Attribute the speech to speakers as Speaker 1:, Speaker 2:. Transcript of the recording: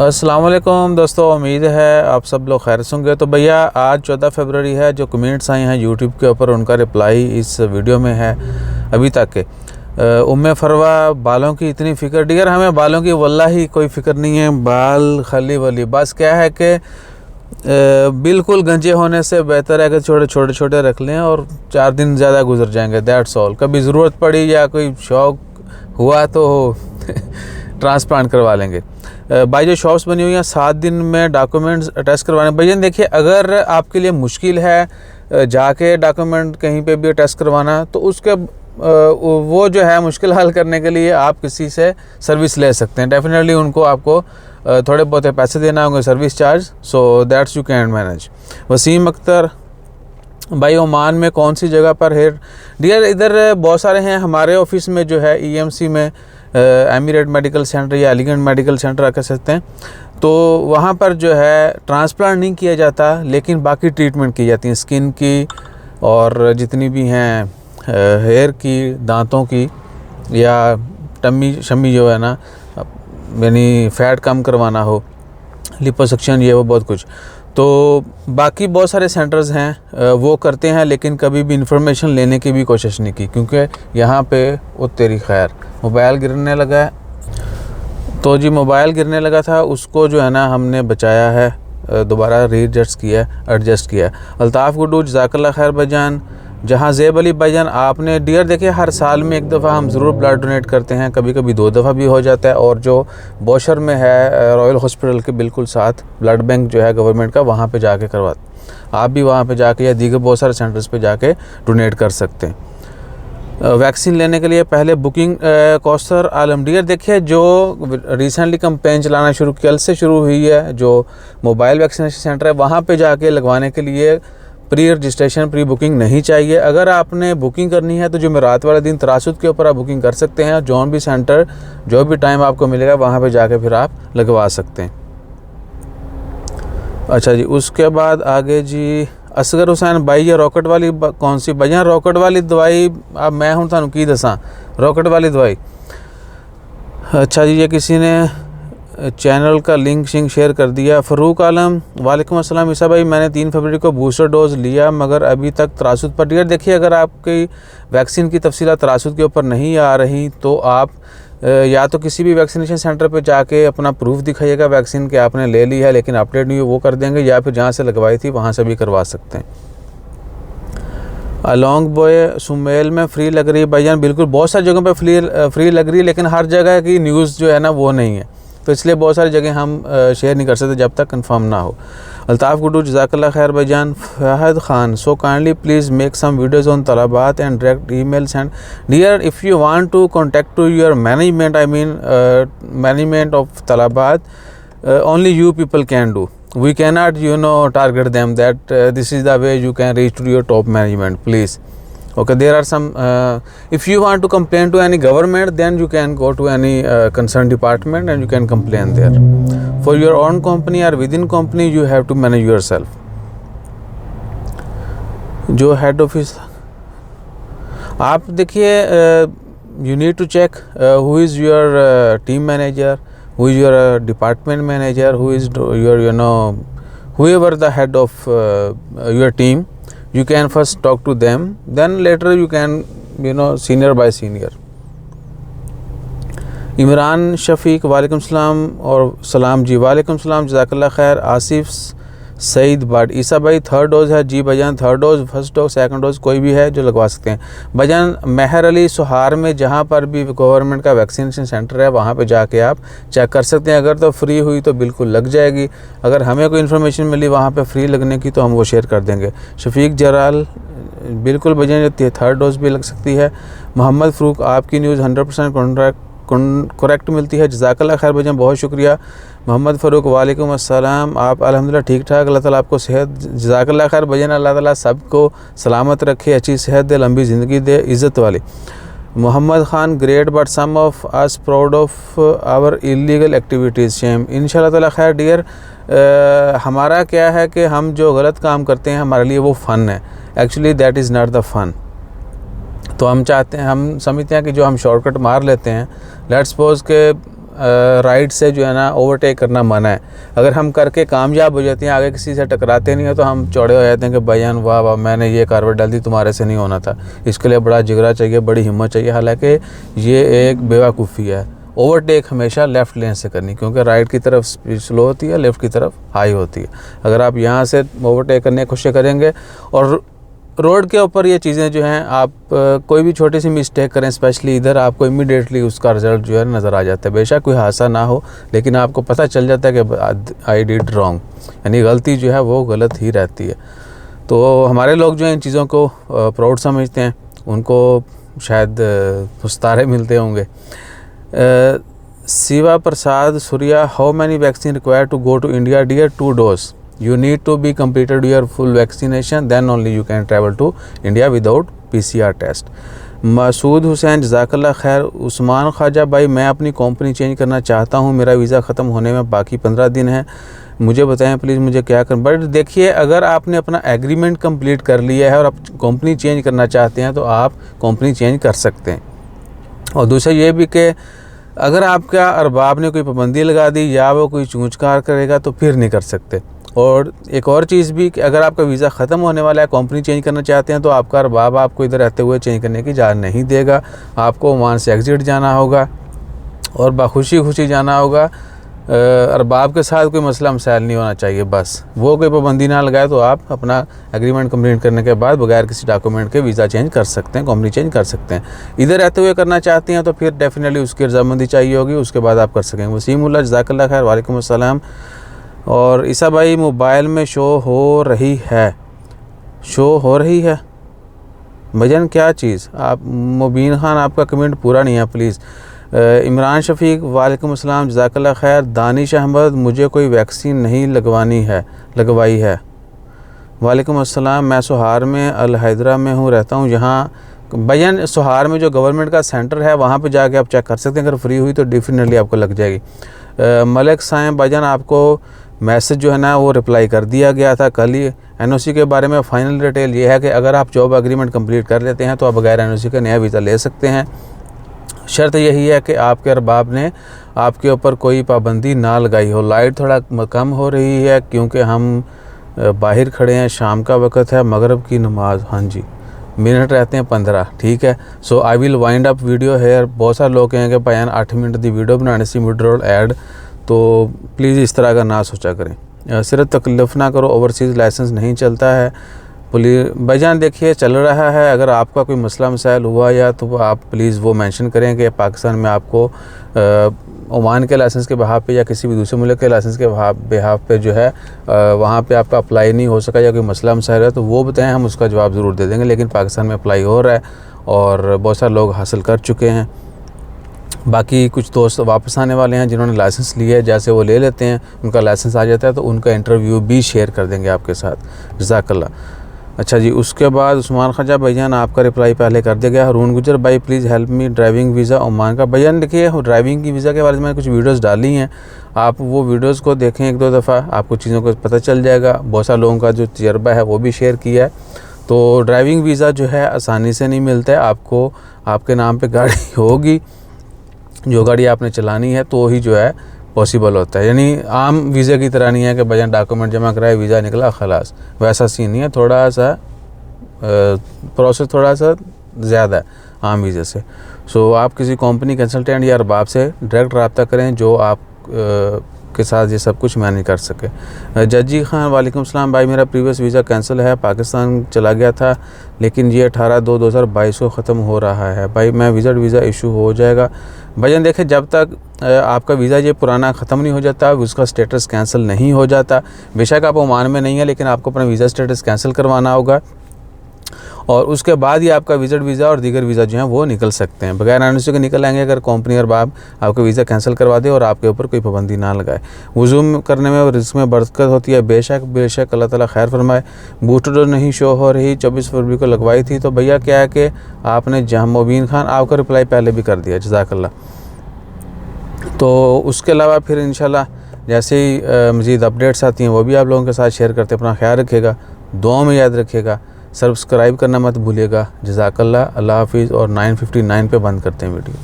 Speaker 1: अस्सलाम वालेकुम दोस्तों, उम्मीद है आप सब लोग खैर से होंगे। तो भैया आज 14 फरवरी है। जो कमेंट्स आए हैं यूट्यूब के ऊपर उनका रिप्लाई इस वीडियो में है अभी तक के। उम्मे फरवा बालों की इतनी फ़िक्र, डिगर हमें बालों की वल्लाही कोई फ़िक्र नहीं है। बाल खली वली बस क्या है कि बिल्कुल गंजे होने से बेहतर है कि छोटे छोटे रख लें और 4 दिन ज़्यादा गुजर जाएंगे, दैट्स ऑल। कभी ज़रूरत पड़ी या कोई शौक़ हुआ तो ट्रांसप्लांट करवा लेंगे। भाई जो शॉप्स बनी हुई हैं 7 दिन में डॉक्यूमेंट्स अटैच करवाने। भैया देखिए, अगर आपके लिए मुश्किल है जाके डॉक्यूमेंट कहीं पे भी अटैच करवाना, तो उसके वो जो है मुश्किल हल करने के लिए आप किसी से सर्विस ले सकते हैं। डेफिनेटली उनको आपको थोड़े बहुत पैसे देना होंगे, service charge, so that's you can manage. Wasim Akhtar भाई, ओमान में कौन सी जगह पर हेयर डियर? इधर बहुत सारे हैं। हमारे ऑफिस में जो है EMC में एमिरेट मेडिकल सेंटर या एलिगेंट मेडिकल सेंटर कह सकते हैं, तो वहाँ पर जो है ट्रांसप्लांट नहीं किया जाता, लेकिन बाकी ट्रीटमेंट की जाती हैं, स्किन की और जितनी भी हैं हेयर की, दांतों की, या टम्मी शम्मी जो है ना, यानी फ़ैट कम करवाना हो, लिपोसक्शन, ये वो बहुत कुछ। तो बाकी बहुत सारे सेंटर्स हैं वो करते हैं, लेकिन कभी भी इंफॉर्मेशन लेने की भी कोशिश नहीं की, क्योंकि यहाँ पे वो तेरी खैर मोबाइल गिरने लगा है। तो जी मोबाइल गिरने लगा था, उसको जो है ना हमने बचाया है, दोबारा रीएडजस्ट किया है। अल्ताफ़ गुड्डू जज़ाकल्लाह खैर भाईजान। जहाँ ज़ेब अली भाईजान, आपने डियर देखिए हर साल में 1 दफ़ा हम ज़रूर ब्लड डोनेट करते हैं, कभी कभी 2 दफ़ा भी हो जाता है। और जो बोशर में है रॉयल हॉस्पिटल के बिल्कुल साथ ब्लड बैंक जो है गवर्नमेंट का, वहाँ पे जाके करवाते। आप भी वहाँ पे जाके या दीगर बहुत सारे सेंटर्स पे जाके डोनेट कर सकते हैं। वैक्सीन लेने के लिए पहले बुकिंग कौसर आलम। डियर देखिए, जो रिसेंटली कैंपेन चलाना कल से शुरू हुई है, जो मोबाइल वैक्सीनेशन सेंटर है, वहाँ पे जाके लगवाने के लिए प्री रजिस्ट्रेशन, प्री बुकिंग नहीं चाहिए। अगर आपने बुकिंग करनी है तो जुमेरात वाले दिन तरासुद के ऊपर आप बुकिंग कर सकते हैं। जौन भी सेंटर, जो भी टाइम आपको मिलेगा, वहाँ पे जाके फिर आप लगवा सकते हैं। अच्छा जी, उसके बाद आगे जी असगर हुसैन भाई, ये रॉकेट वाली कौन सी भाई? रॉकेट वाली दवाई अब मैं हूँ थानू की दसा, रॉकेट वाली दवाई। अच्छा जी, ये किसी ने चैनल का लिंक शेयर कर दिया। फ़रूक आलम, वालेकुम अस्सलाम ईसा भाई, मैंने 3 फरवरी को बूस्टर डोज़ लिया मगर अभी तक तरासुद पर। डियर देखिए, अगर आपकी वैक्सीन की तफसीलात तरासुद के ऊपर नहीं आ रही तो आप या तो किसी भी वैक्सीनेशन सेंटर पे जाके अपना प्रूफ दिखाइएगा वैक्सीन के आपने ले ली है लेकिन अपडेट नहीं हुई, वो कर देंगे, या फिर जहाँ से लगवाई थी वहाँ से भी करवा सकते हैं। अलॉन्ग बॉय सुमेल में फ्री लग रही है भाईजान, बिल्कुल बहुत सारी जगहों पे फ्री लग रही है, लेकिन हर जगह की न्यूज़ जो है ना वो नहीं है, तो इसलिए बहुत सारी जगह हम शेयर नहीं कर सकते जब तक कंफर्म ना हो। अल्ताफ़ गुड्डू जज़ाकल्लाह खैर भाईजान। Fahad Khan, so kindly please make some videos on Talabat and direct email send. Dear, if you want to contact to your management, I mean management of Talabat, only you people can do. We cannot target them that this is the way you can reach to your top management, please. Okay, there are some if you want to complain to any government, then you can go to any concerned department and you can complain there. For your own company or within company, you have to manage yourself. जो head office, आप देखिए, you need to check who is your team manager, who is your department manager, who is your whoever the head of your team. You can first talk to them, then later you can senior by senior. Imran Shafiq, वालेकुम सलाम और सलाम जी। वालेकुम सलाम, जज़ाकल्लाह खैर। Asif Saeed but, ईसा भाई 3rd dose है जी भाईजान, 3rd dose, 1st dose, 2nd dose कोई भी है जो लगवा सकते हैं भाईजान। महर अली सुहार में जहाँ पर भी गवर्नमेंट का वैक्सीनेशन सेंटर है वहाँ पे जाके आप चेक कर सकते हैं। अगर तो फ्री हुई तो बिल्कुल लग जाएगी, अगर हमें कोई इन्फॉर्मेशन मिली वहाँ पे फ्री लगने की तो हम वो शेयर कर देंगे। शफीक जलाल, बिल्कुल भाईजान 3rd डोज़ भी लग सकती है। मोहम्मद फ़रूक, आपकी न्यूज़ 100% करेक्ट मिलती है, जज़ाकल्लाह खैर भाईजान, बहुत शुक्रिया। मोहम्मद फ़ारूक, वालेकुम अस्सलाम, आप अल्हम्दुलिल्लाह ठीक ठाक, अल्लाह ताला आपको सेहत, जज़ाकल्लाह खैर भाईजान, अल्लाह ताला सबको सलामत रखे, अच्छी सेहत दे, लंबी ज़िंदगी दे, इज़्ज़त वाली। Mohammad Khan, great but some of us proud of our illegal activities, shame. इंशाल्लाह ताला खैर डियर, हमारा क्या है कि हम जो गलत काम करते हैं हमारे लिए वो फ़न है, actually that is not the fun. तो हम चाहते हैं, हम समझते हैं कि जो हम शॉर्टकट मार लेते हैं, लेट्स सपोज के राइट से जो है ना ओवरटेक करना मना है। अगर हम करके कामयाब हो जाते हैं, आगे किसी से टकराते नहीं हैं, तो हम चौड़े हो जाते हैं कि भाईजान वाह वाह मैंने ये कारवाई डाल दी, तुम्हारे से नहीं होना था। इसके लिए बड़ा जिगरा चाहिए, बड़ी हिम्मत चाहिए। हालांकि ये एक बेवकूफ़ी है। ओवरटेक हमेशा लेफ़्ट लेन से करनी, क्योंकि राइट की तरफ स्पीड स्लो होती है, लेफ़्ट की तरफ हाई होती है। अगर आप यहाँ से ओवरटेक करने की कोशिश करेंगे और रोड के ऊपर ये चीज़ें जो हैं, आप कोई भी छोटी सी मिस्टेक करें स्पेशली इधर, आपको इमीडिएटली उसका रिज़ल्ट जो है नज़र आ जाता है। बेशक कोई हादसा ना हो, लेकिन आपको पता चल जाता है कि आई डिड रॉन्ग, यानी गलती जो है वो गलत ही रहती है। तो हमारे लोग जो हैं इन चीज़ों को प्राउड समझते हैं, उनको शायद पुस्तारे मिलते होंगे। Shiva Prasad Surya, how many vaccine required to go to India? Dear 2 dose. You need to be completed your full vaccination, then only you can travel to India without PCR test. Masood Hussain, जज़ाकल्लाह खैर। उस्मान ख्वाजा भाई, मैं अपनी कंपनी चेंज करना चाहता हूँ, मेरा वीज़ा ख़त्म होने में बाकी 15 दिन है, मुझे बताएं प्लीज़ मुझे क्या करना। बट देखिए, अगर आपने अपना एग्रीमेंट कंप्लीट कर लिया है और आप कंपनी चेंज करना चाहते हैं तो आप कंपनी चेंज कर सकते हैं। और दूसरा ये भी कि अगर आपका अरबाब ने कोई पाबंदी लगा दी या वो कोई चूंचकार करेगा तो फिर नहीं कर सकते। और एक और चीज़ भी कि अगर आपका वीज़ा ख़त्म होने वाला है, कंपनी चेंज करना चाहते हैं, तो आपका अरबाब आपको इधर रहते हुए चेंज करने की इजाज़त नहीं देगा। आपको ओमान से एग्ज़िट जाना होगा और बाखुशी खुशी जाना होगा। अरबाब के साथ कोई मसला मसाइल नहीं होना चाहिए, बस वो कोई पाबंदी ना लगाए तो आप अपना एग्रीमेंट कंप्लीट करने के बाद बगैर किसी डॉक्यूमेंट के वीज़ा चेंज कर सकते हैं, कंपनी चेंज कर सकते हैं। इधर रहते हुए करना चाहते हैं तो फिर डेफिनेटली उसकी रजामंदी चाहिए होगी, उसके बाद आप कर सकेंगे। वसीमुल्लाह, जज़ाकल्लाह खैर, वालेकुम अस्सलाम। और ईसा भाई, मोबाइल में शो हो रही है भजन क्या चीज़? आप मुबीन खान, आपका कमेंट पूरा नहीं है प्लीज़। इमरान शफीक, वालेकुम अस्सलाम, जज़ाकल्लाह खैर। दानिश अहमद, मुझे कोई वैक्सीन नहीं लगवाई है। वालेकुम अस्सलाम, मैं सोहार में अल हैदरा में रहता हूँ। यहाँ भजन सोहार में जो गवर्नमेंट का सेंटर है वहाँ पे जाके आप चेक कर सकते हैं, अगर फ्री हुई तो डेफिनेटली आपको लग जाएगी। मलिक साइम भजन, आपको मैसेज जो है ना वो रिप्लाई कर दिया गया था कल ही। एनओसी के बारे में फ़ाइनल डिटेल ये है कि अगर आप जॉब एग्रीमेंट कंप्लीट कर लेते हैं तो आप बगैर एनओसी का नया वीज़ा ले सकते हैं। शर्त यही है कि आपके अरबाब ने आपके ऊपर कोई पाबंदी ना लगाई हो। लाइट थोड़ा कम हो रही है क्योंकि हम बाहर खड़े हैं, शाम का वक्त है, मगरिब की नमाज। हाँ जी, मिनट रहते हैं 15, ठीक है। So I will wind up video here. बहुत सारे लोग कहेंगे भाईजान 8 मिनट की वीडियो बनाने से मिड-रोल ऐड, तो प्लीज़ इस तरह का ना सोचा करें। सिर्फ तकल्लुफ़ ना करो, ओवरसीज़ लाइसेंस नहीं चलता है। पुलिस भाईजान देखिए चल रहा है, अगर आपका कोई मसला मसाइल हुआ या तो आप प्लीज़ वो मेंशन करें कि पाकिस्तान में आपको ओमान के लाइसेंस के बहाव पे या किसी भी दूसरे मुल्क के लाइसेंस के बहाव पे जो है वहाँ पे आपका अप्लाई नहीं हो सका या कोई मसला मसाइल है तो वो बताएं, हम उसका जवाब ज़रूर दे देंगे। लेकिन पाकिस्तान में अप्लाई हो रहा है और बहुत सारे लोग हासिल कर चुके हैं। बाकी कुछ दोस्त वापस आने वाले हैं जिन्होंने लाइसेंस लिया है, जैसे वो ले लेते हैं उनका लाइसेंस आ जाता है तो उनका इंटरव्यू भी शेयर कर देंगे आपके साथ। जज़ाकल्लाह। अच्छा जी, उसके बाद उस्मान ख्वाजा भाईजान आपका रिप्लाई पहले कर दिया गया। हरून गुजर भाई, please help me driving visa Oman का। भाईजान देखिए, ड्राइविंग की वीज़ा के बारे में मैंने कुछ वीडियोस डाली हैं, आप वो वीडियोस को देखें 1-2 दफ़ा, आपको चीज़ों को पता चल जाएगा। बहुत सारे लोगों का जो तजर्बा है वो भी शेयर किया है। तो ड्राइविंग वीज़ा जो है आसानी से नहीं मिलता है, आपको आपके नाम पर गाड़ी होगी, जो गाड़ी आपने चलानी है तो ही जो है पॉसिबल होता है। यानी आम वीज़ा की तरह नहीं है कि भजन डॉक्यूमेंट जमा कराए वीज़ा निकला खलास, वैसा सीन नहीं है। थोड़ा सा प्रोसेस थोड़ा सा ज़्यादा है आम वीज़ा से। सो आप किसी कंपनी कंसल्टेंट या अरबाब से डायरेक्ट रब्ता करें जो आप के साथ ये सब कुछ मैनेज कर सके। जज्जी खान, वालेकुम सलाम भाई, मेरा प्रीवियस वीज़ा कैंसिल है, पाकिस्तान चला गया था लेकिन ये 18/2/2022 को ख़त्म हो रहा है भाई, मैं वीज़ा इशू हो जाएगा? भजन देखें, जब तक आपका वीज़ा ये पुराना ख़त्म नहीं हो जाता उसका स्टेटस कैंसिल नहीं हो जाता। बेशक आप ओमान में नहीं है लेकिन आपको अपना वीज़ा स्टेटस कैंसिल करवाना होगा और उसके बाद ही आपका विजिट वीज़ा और दीगर वीज़ा जो हैं वो निकल सकते हैं। बगैर एनओसी के निकल आएंगे अगर कंपनी और बाप आपका वीज़ा कैंसिल करवा दे और आपके ऊपर कोई पाबंदी ना लगाए। वज़ू करने में और रिस्क में बरकत होती है, बेशक अल्लाह ताला खैर फरमाए। बूस्टर डोज नहीं शो हो रही, 24 फरवरी को लगवाई थी, तो भैया क्या है कि आपने जहाँ मुबीन खान आपका रिप्लाई पहले भी कर दिया, जज़ाकल्लाह। तो उसके अलावा फिर इंशाल्लाह जैसे ही मज़ीद अपडेट्स आती हैं वो भी आप लोगों के साथ शेयर करते हैं। अपना ख्याल रखिएगा, दुआ में याद रखिएगा, सब्सक्राइब करना मत भूलिएगा। जज़ाकल्लाह, अल्लाह हाफिज़। और 9:59 पे बंद करते हैं वीडियो।